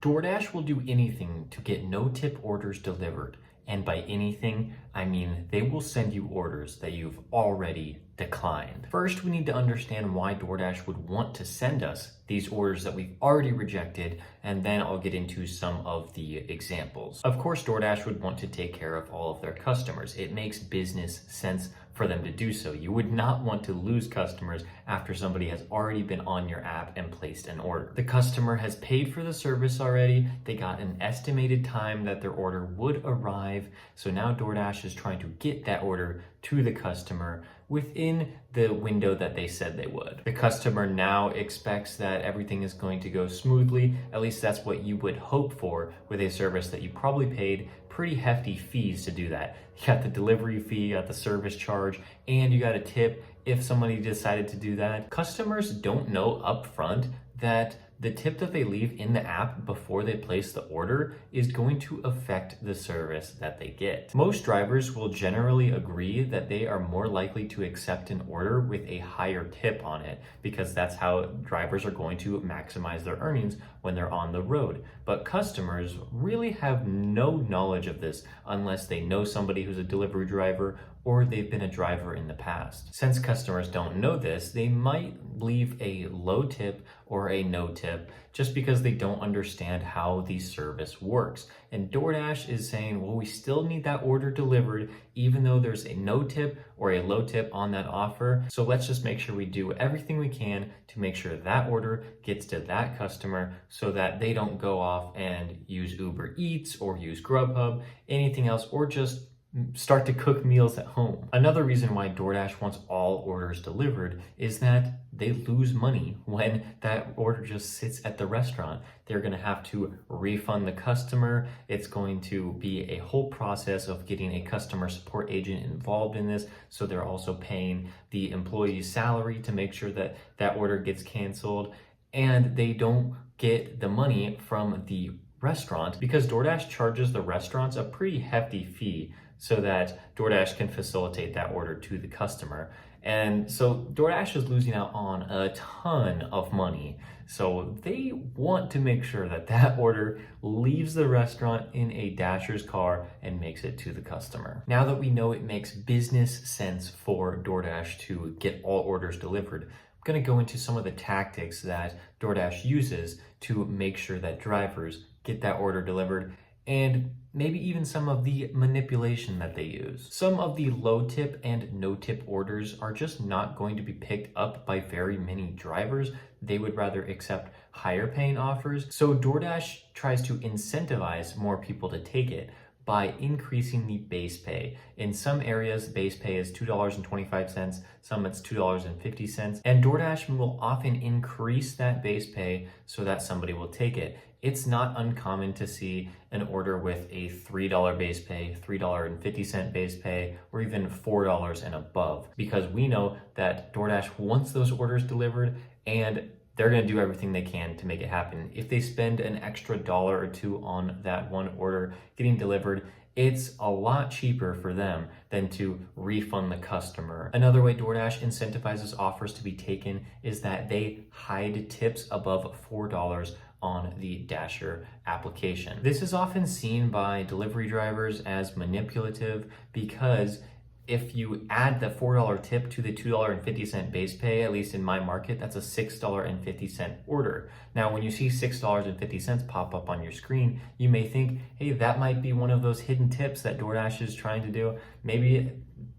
DoorDash will do anything to get no-tip orders delivered. And by anything, I mean they will send you orders that you've already declined. First, we need to understand why DoorDash would want to send us these orders that we've already rejected, and then I'll get into some of the examples. Of course, DoorDash would want to take care of all of their customers. It makes business sense for them to do so. You would not want to lose customers after somebody has already been on your app and placed an order. The customer has paid for the service already. They got an estimated time that their order would arrive. So now DoorDash is trying to get that order to the customer within the window that they said they would. The customer now expects that everything is going to go smoothly. At least that's what you would hope for with a service that you probably paid pretty hefty fees to do that. You got the delivery fee, you got the service charge, and you got a tip if somebody decided to do that. Customers don't know upfront that the tip that they leave in the app before they place the order is going to affect the service that they get. Most drivers will generally agree that they are more likely to accept an order with a higher tip on it because that's how drivers are going to maximize their earnings when they're on the road. But customers really have no knowledge of this unless they know somebody who's a delivery driver or they've been a driver in the past. Since customers don't know this, they might leave a low tip or a no tip just because they don't understand how the service works. And DoorDash is saying, well, we still need that order delivered even though there's a no tip or a low tip on that offer. So let's just make sure we do everything we can to make sure that order gets to that customer so that they don't go off and use Uber Eats or use Grubhub, anything else, or just start to cook meals at home. Another reason why DoorDash wants all orders delivered is that they lose money when that order just sits at the restaurant. They're gonna have to refund the customer. It's going to be a whole process of getting a customer support agent involved in this. So they're also paying the employee's salary to make sure that that order gets canceled, and they don't get the money from the restaurant because DoorDash charges the restaurants a pretty hefty fee so that DoorDash can facilitate that order to the customer. And so DoorDash is losing out on a ton of money. So they want to make sure that that order leaves the restaurant in a Dasher's car and makes it to the customer. Now that we know it makes business sense for DoorDash to get all orders delivered, I'm gonna go into some of the tactics that DoorDash uses to make sure that drivers get that order delivered, and maybe even some of the manipulation that they use. Some of the low tip and no tip orders are just not going to be picked up by very many drivers. They would rather accept higher paying offers. So DoorDash tries to incentivize more people to take it by increasing the base pay. In some areas, base pay is $2.25, some it's $2.50, and DoorDash will often increase that base pay so that somebody will take it. It's not uncommon to see an order with a $3 base pay, $3.50 base pay, or even $4 and above, because we know that DoorDash wants those orders delivered and they're going to do everything they can to make it happen. If they spend an extra dollar or two on that one order getting delivered, it's a lot cheaper for them than to refund the customer. Another way DoorDash incentivizes offers to be taken is that they hide tips above $4 on the Dasher application. This is often seen by delivery drivers as manipulative because if you add the $4 tip to the $2.50 base pay, at least in my market, that's a $6.50 order. Now, when you see $6.50 pop up on your screen, you may think, hey, that might be one of those hidden tips that DoorDash is trying to do. Maybe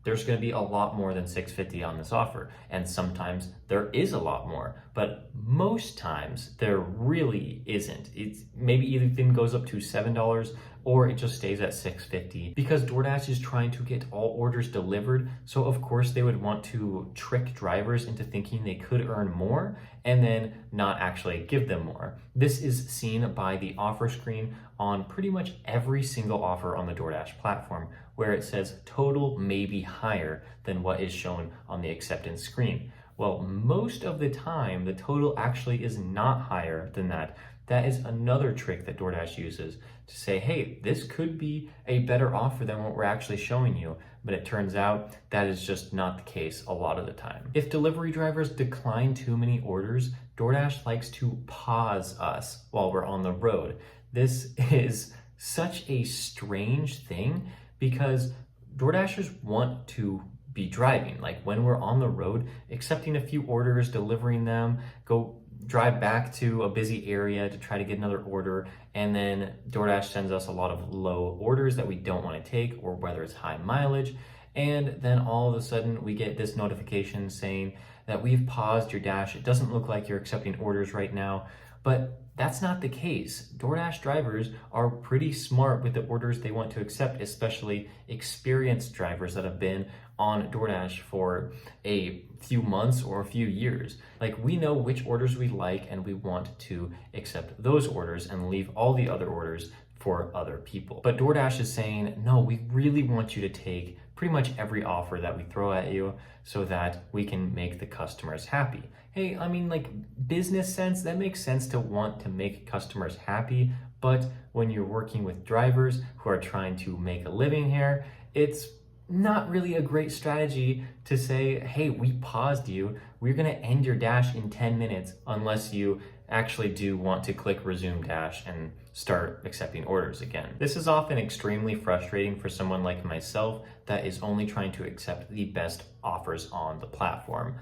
there's going to be a lot more than $6.50 on this offer. And sometimes there is a lot more, but most times there really isn't. It's maybe even goes up to $7 or it just stays at $6.50 because DoorDash is trying to get all orders delivered. So of course they would want to trick drivers into thinking they could earn more and then not actually give them more. This is seen by the offer screen on pretty much every single offer on the DoorDash platform, where it says total may be higher than what is shown on the acceptance screen. Well, most of the time, the total actually is not higher than that. That is another trick that DoorDash uses to say, hey, this could be a better offer than what we're actually showing you. But it turns out that is just not the case a lot of the time. If delivery drivers decline too many orders, DoorDash likes to pause us while we're on the road. This is such a strange thing because DoorDashers want to be driving. Like when we're on the road, accepting a few orders, delivering them, go drive back to a busy area to try to get another order, and then DoorDash sends us a lot of low orders that we don't want to take, or whether it's high mileage, and then all of a sudden we get this notification saying that we've paused your dash. It doesn't look like you're accepting orders right now, but that's not the case. DoorDash drivers are pretty smart with the orders they want to accept, especially experienced drivers that have been on DoorDash for a few months or a few years. Like we know which orders we like and we want to accept those orders and leave all the other orders for other people. But DoorDash is saying, no, we really want you to take pretty much every offer that we throw at you so that we can make the customers happy. Hey, I mean, like business sense, that makes sense to want to make customers happy, but when you're working with drivers who are trying to make a living here, it's not really a great strategy to say, hey, we paused you. We're gonna end your dash in 10 minutes unless you actually do want to click resume dash and start accepting orders again. This is often extremely frustrating for someone like myself that is only trying to accept the best offers on the platform.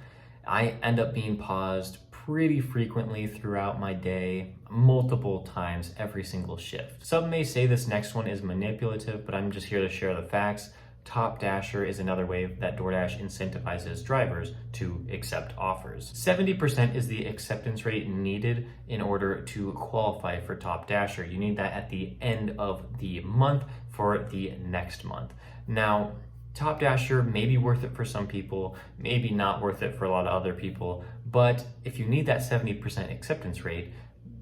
I end up being paused pretty frequently throughout my day, multiple times every single shift. Some may say this next one is manipulative, but I'm just here to share the facts. Top Dasher is another way that DoorDash incentivizes drivers to accept offers. 70% is the acceptance rate needed in order to qualify for Top Dasher. You need that at the end of the month for the next month. Now, Top Dasher may be worth it for some people, maybe not worth it for a lot of other people, but if you need that 70% acceptance rate,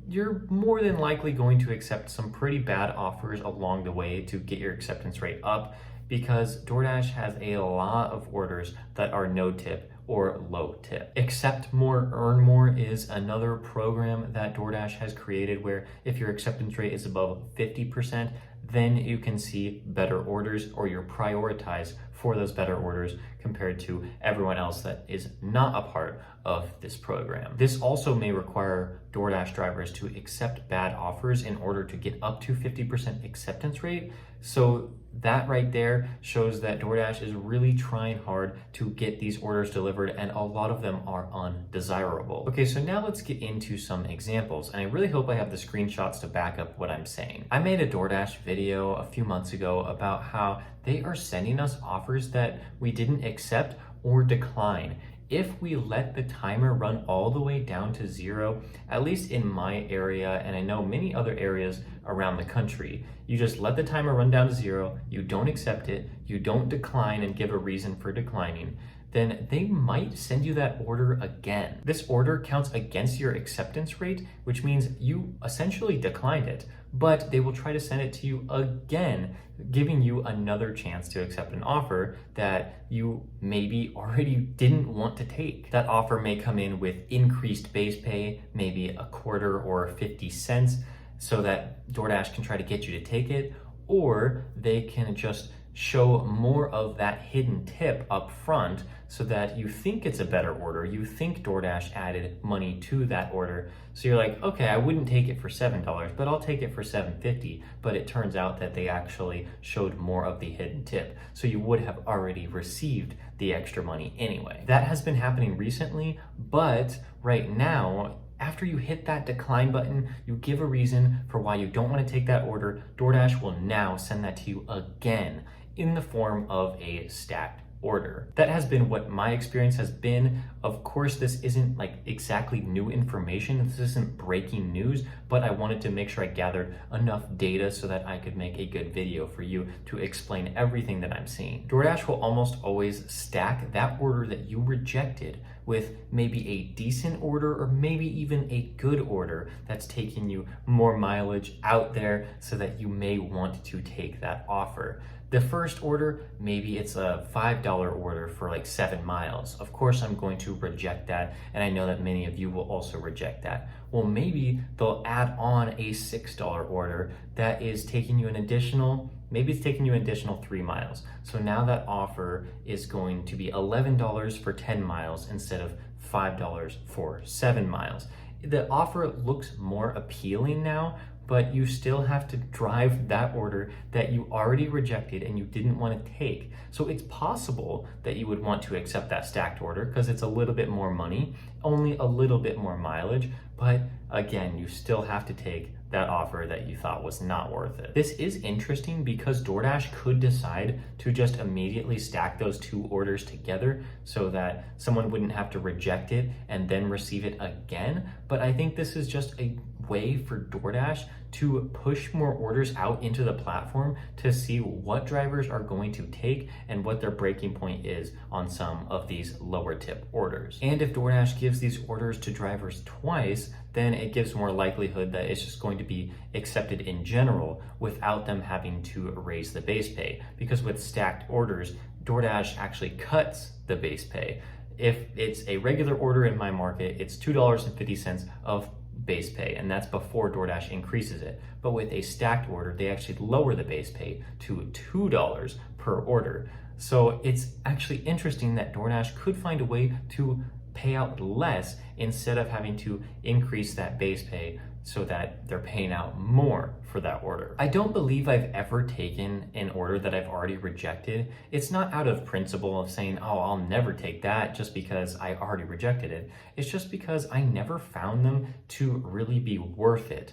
you're more than likely going to accept some pretty bad offers along the way to get your acceptance rate up, because DoorDash has a lot of orders that are no tip or low tip. Accept More, Earn More is another program that DoorDash has created where if your acceptance rate is above 50%, then you can see better orders, or you're prioritized for those better orders compared to everyone else that is not a part of this program. This also may require DoorDash drivers to accept bad offers in order to get up to 50% acceptance rate. So that right there shows that DoorDash is really trying hard to get these orders delivered, and a lot of them are undesirable. Okay, so now let's get into some examples, and I really hope I have the screenshots to back up what I'm saying. I made a DoorDash video a few months ago about how they are sending us offers that we didn't accept or decline. If we let the timer run all the way down to 0, at least in my area, and I know many other areas around the country, you just let the timer run down to 0, you don't accept it, you don't decline and give a reason for declining, then they might send you that order again. This order counts against your acceptance rate, which means you essentially declined it, but they will try to send it to you again, giving you another chance to accept an offer that you maybe already didn't want to take. That offer may come in with increased base pay, maybe a quarter or 50 cents, so that DoorDash can try to get you to take it, or they can just show more of that hidden tip up front so that you think it's a better order. You think DoorDash added money to that order. So you're like, okay, I wouldn't take it for $7, but I'll take it for $7.50. But it turns out that they actually showed more of the hidden tip. So you would have already received the extra money anyway. That has been happening recently, but right now, after you hit that decline button, you give a reason for why you don't want to take that order, DoorDash will now send that to you again in the form of a stacked order. That has been what my experience has been. Of course, this isn't like exactly new information. This isn't breaking news, but I wanted to make sure I gathered enough data so that I could make a good video for you to explain everything that I'm seeing. DoorDash will almost always stack that order that you rejected with maybe a decent order or maybe even a good order that's taking you more mileage out there so that you may want to take that offer. The first order, maybe it's a $5 order for like 7 miles. Of course, I'm going to reject that, and I know that many of you will also reject that. Well, maybe they'll add on a $6 order that is taking you an additional, maybe it's taking you an additional 3 miles. So now that offer is going to be $11 for 10 miles instead of $5 for 7 miles. the offer looks more appealing now, but you still have to drive that order that you already rejected and you didn't want to take. So it's possible that you would want to accept that stacked order because it's a little bit more money, only a little bit more mileage, but again, you still have to take that offer that you thought was not worth it. This is interesting because DoorDash could decide to just immediately stack those two orders together so that someone wouldn't have to reject it and then receive it again. But I think this is just a way for DoorDash to push more orders out into the platform to see what drivers are going to take and what their breaking point is on some of these lower tip orders. And if DoorDash gives these orders to drivers twice, then it gives more likelihood that it's just going to be accepted in general without them having to raise the base pay. Because with stacked orders, DoorDash actually cuts the base pay. If it's a regular order in my market, it's $2.50 of base pay, and that's before DoorDash increases it. But with a stacked order, they actually lower the base pay to $2 per order. So it's actually interesting that DoorDash could find a way to pay out less instead of having to increase that base pay so that they're paying out more for that order. I don't believe I've ever taken an order that I've already rejected. It's not out of principle of saying, oh, I'll never take that just because I already rejected it. It's just because I never found them to really be worth it.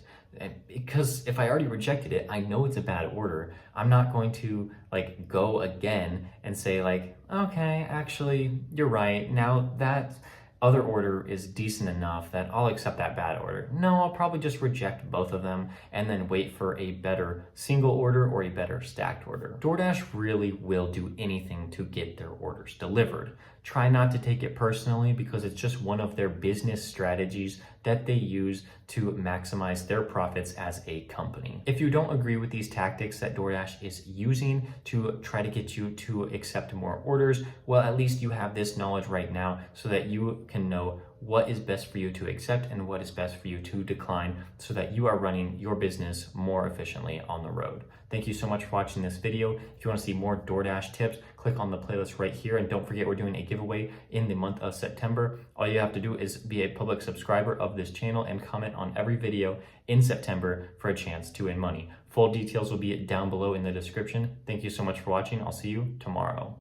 Because if I already rejected it, I know it's a bad order. I'm not going to like go again and say like, okay, actually, you're right. Now that other order is decent enough that I'll accept that bad order. No, I'll probably just reject both of them and then wait for a better single order or a better stacked order. DoorDash really will do anything to get their orders delivered. Try not to take it personally because it's just one of their business strategies that they use to maximize their profits as a company. If you don't agree with these tactics that DoorDash is using to try to get you to accept more orders, well, at least you have this knowledge right now so that you can know what is best for you to accept and what is best for you to decline so that you are running your business more efficiently on the road. Thank you so much for watching this video. If you want to see more DoorDash tips, click on the playlist right here. And don't forget, we're doing a giveaway in the month of September. All you have to do is be a public subscriber of this channel and comment on every video in September for a chance to win money. Full details will be down below in the description. Thank you so much for watching. I'll see you tomorrow.